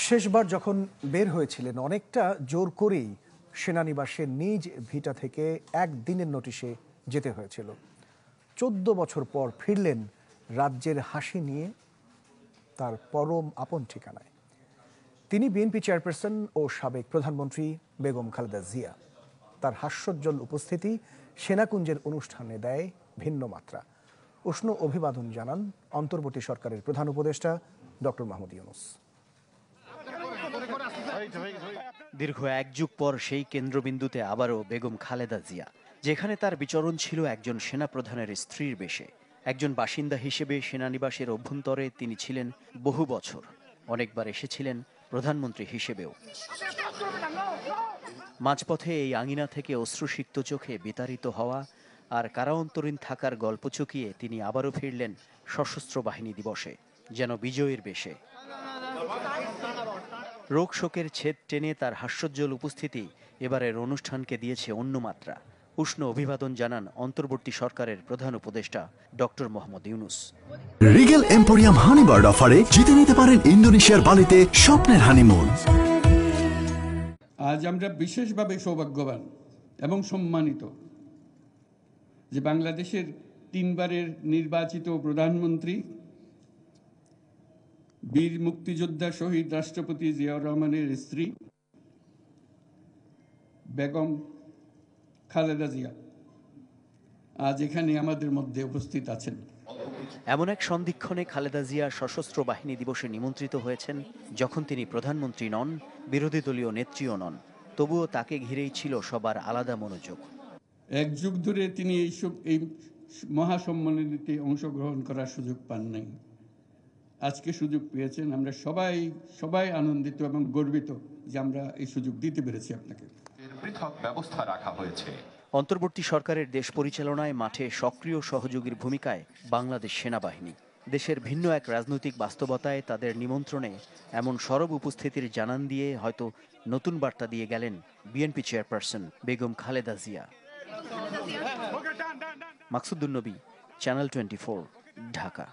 শেষবার যখন বের হয়েছিলেন অনেকটা জোর করেই সেনানিবাসের নিজ ভিটা থেকে একদিনের নোটিশে যেতে হয়েছিল। 14 বছর পর ফিরলেন রাজ্যের হাসি নিয়ে তার পরম আপন ঠিকানায়। তিনি বিএনপি চেয়ারপারসন ও সাবেক প্রধানমন্ত্রী বেগম খালেদা জিয়া। তার হাস্যোজ্জ্বল উপস্থিতি সেনাকুঞ্জের অনুষ্ঠানে দেয় ভিন্ন মাত্রা। উষ্ণ অভিবাদন জানান অন্তর্বর্তী সরকারের প্রধান উপদেষ্টা ডক্টর মোহাম্মদ ইউনূস। দীর্ঘ এক যুগ পর সেই কেন্দ্রবিন্দুতে আবারও বেগম খালেদা জিয়া, যেখানে তার বিচরণ ছিল একজন সেনাপ্রধানের স্ত্রীর বেশে। একজন বাসিন্দা হিসেবে সেনানিবাসের অভ্যন্তরে তিনি ছিলেন বহু বছর, অনেকবার এসেছিলেন প্রধানমন্ত্রী হিসেবেও। মাঝপথে এই আঙিনা থেকে অশ্রুসিক্ত চোখে বিতাড়িত হওয়া আর কারান্তরীণ থাকার গল্প চুকিয়ে তিনি আবারও ফিরলেন সশস্ত্র বাহিনী দিবসে, যেন বিজয়ের বেশে। রোগ শোকের ছেদ টেনে তার হাস্যোজ্জ্বল উপস্থিতি এবারের অনুষ্ঠানকে দিয়েছে অন্য মাত্রা। উষ্ণ অভিবাদন জানান অন্তর্বর্তী সরকারের প্রধান উপদেষ্টা doctor Mohammad Yunus. Rigel Emporium Honeybird অফারে জিতে নিতে পারেন ইন্দোনেশিয়ার বালিতে স্বপ্নের হানিমুন। আজ আমরা বিশেষভাবে সৌভাগ্যবান এবং সম্মানিত যে বাংলাদেশের 3 বারের নির্বাচিত প্রধানমন্ত্রী বীর মুক্তিযোদ্ধা শহীদ রাষ্ট্রপতি জিয়াউর রহমানের স্ত্রী বেগম খালেদা জিয়া আজ এখানে আমাদের মধ্যে উপস্থিত আছেন। এমন এক সন্ধিক্ষণে খালেদা জিয়া সশস্ত্র বাহিনী দিবসে নিমন্ত্রিত হয়েছেন যখন তিনি প্রধানমন্ত্রী নন, বিরোধী দলীয় নেত্রীও নন। তবুও তাকে ঘিরেই ছিল সবার আলাদা মনোযোগ। এক যুগ ধরে তিনি এই মহাসম্মেলনীতে অংশগ্রহণ করার সুযোগ পান নাই। আজকে সুযোগ পেয়েছেন। আমরা সবাই আনন্দিত এবং গর্বিত যে আমরা এই সুযোগ দিতে পেরেছি আপনাকে। পৃথক ব্যবস্থা রাখা হয়েছে। অন্তর্বর্তী সরকারের দেশ পরিচালনায় মাঠে সক্রিয় সহযোগীর ভূমিকায় বাংলাদেশ সেনাবাহিনী। দেশের ভিন্ন এক রাজনৈতিক বাস্তবতায় তাদের নিমন্ত্রণে এমন সরব উপস্থিতির জানান দিয়ে হয়তো নতুন বার্তা দিয়ে গেলেন বিএনপি চেয়ারপারসন বেগম খালেদা জিয়া। মাকসুদুন নবী, চ্যানেল 24, ঢাকা।